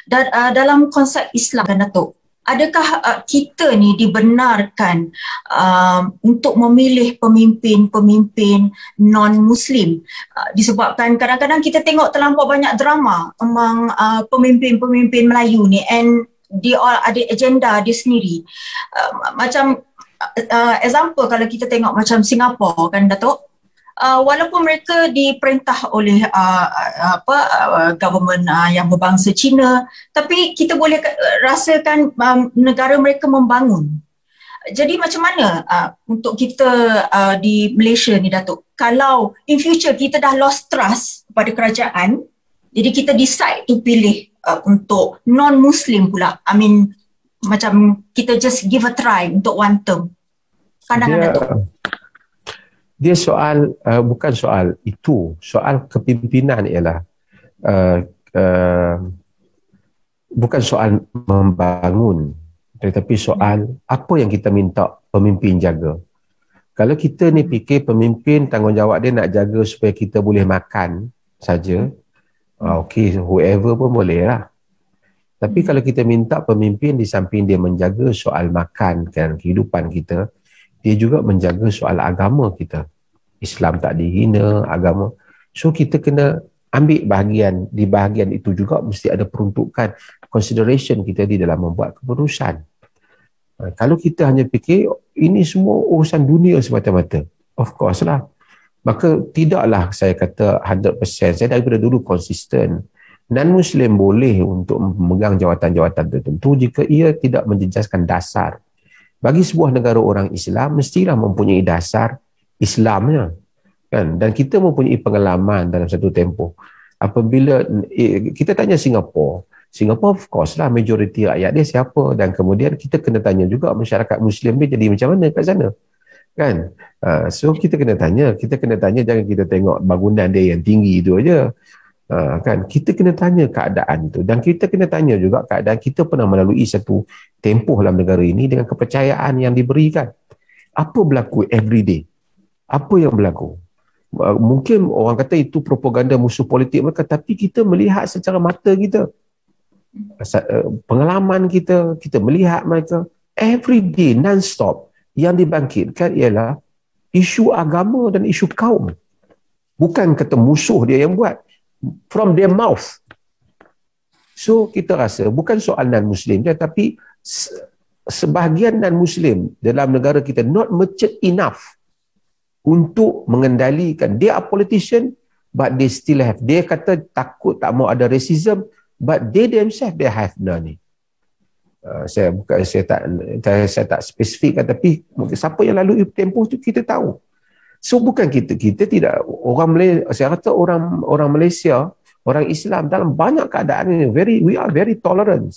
Dalam konsep Islam kan Datuk, adakah kita ni dibenarkan untuk memilih pemimpin-pemimpin non-Muslim? Disebabkan kadang-kadang kita tengok terlampau banyak drama among pemimpin-pemimpin Melayu ni, and dia all ada agenda dia sendiri. Macam example, kalau kita tengok macam Singapura kan Datuk, walaupun mereka diperintah oleh government yang berbangsa Cina, tapi kita boleh rasakan negara mereka membangun. Jadi macam mana untuk kita di Malaysia ni Datuk, kalau in future kita dah lost trust pada kerajaan, jadi kita decide to pilih untuk non-Muslim pula, I mean macam kita just give a try untuk one term. Pandangan Datuk. Dia soal, bukan soal itu, soal kepimpinan ialah bukan soal membangun, tetapi soal apa yang kita minta pemimpin jaga. Kalau kita ni fikir pemimpin tanggungjawab dia nak jaga supaya kita boleh makan saja, okey, whoever pun boleh lah. Tapi kalau kita minta pemimpin di samping dia menjaga soal makan dan kehidupan kita, dia juga menjaga soal agama kita. Islam tak dihina, agama. So kita kena ambil bahagian, di bahagian itu juga mesti ada peruntukan, consideration kita di dalam membuat keputusan. Kalau kita hanya fikir ini semua urusan dunia semata-mata, of course lah. Maka tidaklah saya kata 100%, saya daripada dulu konsisten. Non-Muslim boleh untuk memegang jawatan-jawatan tertentu jika ia tidak menjejaskan dasar. Bagi sebuah negara orang Islam, mestilah mempunyai dasar Islamnya. Kan? Dan kita mempunyai pengalaman dalam satu tempoh. Apabila kita tanya Singapura, of course lah majoriti rakyat dia siapa, dan kemudian kita kena tanya juga masyarakat Muslim dia jadi macam mana kat sana. Kan? So kita kena tanya, jangan kita tengok bangunan dia yang tinggi itu aja. Kan, kita kena tanya keadaan tu, dan kita kena tanya juga keadaan kita pernah melalui satu tempoh dalam negara ini dengan kepercayaan yang diberikan. Apa berlaku everyday? Apa yang berlaku? Mungkin orang kata itu propaganda musuh politik mereka, tapi kita melihat secara mata kita, pengalaman kita melihat mereka everyday non-stop. Yang dibangkitkan ialah isu agama dan isu kaum. Bukan kata musuh dia yang buat, from their mouth. So kita rasa bukan soal non-Muslim dia, tapi sebahagian non-Muslim dalam negara kita not mature enough untuk mengendalikan. Dia are politician, but they still have, dia kata takut tak mau ada racism, but they themselves they have none. Saya tak spesifik, tapi siapa yang lalu tempoh tu kita tahu. So bukan kita tidak, orang Malaysia, saya kata orang Malaysia, orang Islam dalam banyak keadaan ini we are very tolerant.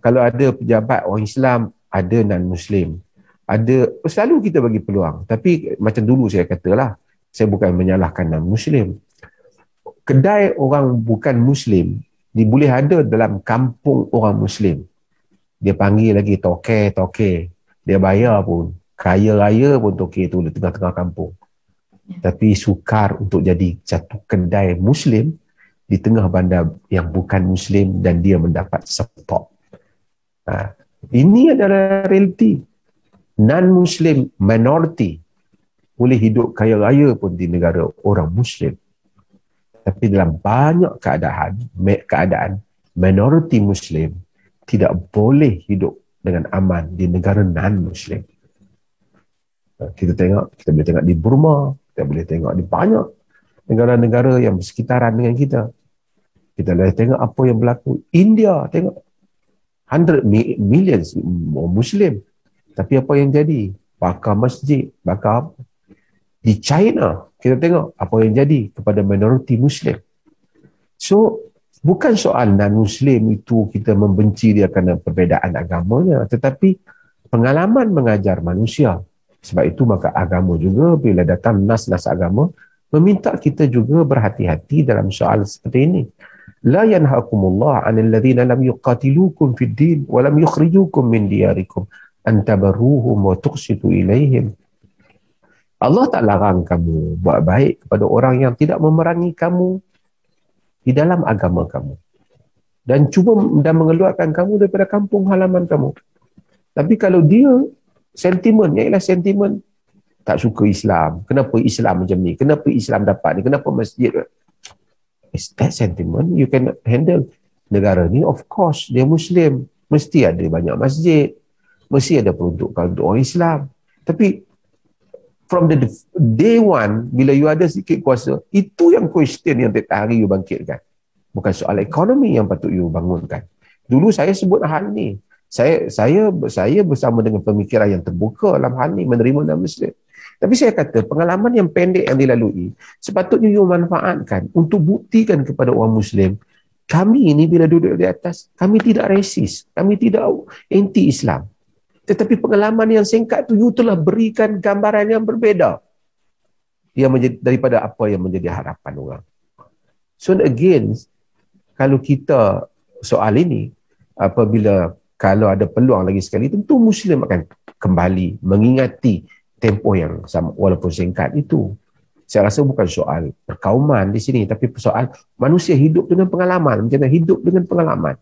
Kalau ada pejabat orang Islam, ada non-Muslim, ada, selalu kita bagi peluang. Tapi macam dulu saya katalah, saya bukan menyalahkan non-Muslim. Kedai orang bukan Muslim boleh ada dalam kampung orang Muslim. Dia panggil lagi toke, dia bayar pun. Kaya raya pun toke tu di tengah-tengah kampung. Tapi sukar untuk jadi satu kedai Muslim di tengah bandar yang bukan Muslim dan dia mendapat support. Ini adalah realiti. Non-Muslim minority boleh hidup kaya raya pun di negara orang Muslim. Tapi dalam banyak keadaan minority Muslim tidak boleh hidup dengan aman di negara non-Muslim. Kita boleh tengok di Burma, kita boleh tengok di banyak negara-negara yang bersekitaran dengan kita. Kita boleh tengok apa yang berlaku. India, tengok 100 millions Muslim. Tapi apa yang jadi? Bakar masjid, bakar. Di China, kita tengok apa yang jadi kepada minoriti Muslim. So, bukan soal non-Muslim itu kita membenci dia kerana perbezaan agamanya, tetapi pengalaman mengajar manusia. Sebab itu maka agama juga bila datang nas-nas agama meminta kita juga berhati-hati dalam soal seperti ini. La yanhaakumullah 'anil ladzina lam yuqatilukum fid din wa lam yukhrijukum min diyarikum an tabarruhum wa tuqsitu ilaihim. Allah tak larang kamu buat baik kepada orang yang tidak memerangi kamu di dalam agama kamu. dan cuba dan mengeluarkan kamu daripada kampung halaman kamu. Tapi kalau dia sentimennya ialah sentimen tak suka Islam, kenapa Islam macam ni, kenapa Islam dapat ni, kenapa masjid, is that sentiment you can handle. Negara ni of course dia Muslim, mesti ada banyak masjid, mesti ada peruntukan untuk orang Islam. Tapi from the day one, bila you ada sikit kuasa, itu yang question yang tiap hari you bangkitkan. Bukan soal ekonomi yang patut you bangunkan. Dulu saya sebut hal ni. Saya bersama dengan pemikiran yang terbuka dalam hal ni, menerima non-Muslim. Tapi saya kata pengalaman yang pendek yang dilalui sepatutnya you manfaatkan untuk buktikan kepada orang Muslim, kami ini bila duduk di atas, kami tidak resis, kami tidak anti-Islam. Tetapi pengalaman yang singkat tu you telah berikan gambaran yang berbeza yang daripada apa yang menjadi harapan orang. So again, kalau kita soal ini, apabila kalau ada peluang lagi sekali, tentu Muslim akan kembali mengingati tempoh yang sama, walaupun singkat itu. Saya rasa bukan soal perkauman di sini, tapi soal manusia hidup dengan pengalaman, macam mana hidup dengan pengalaman.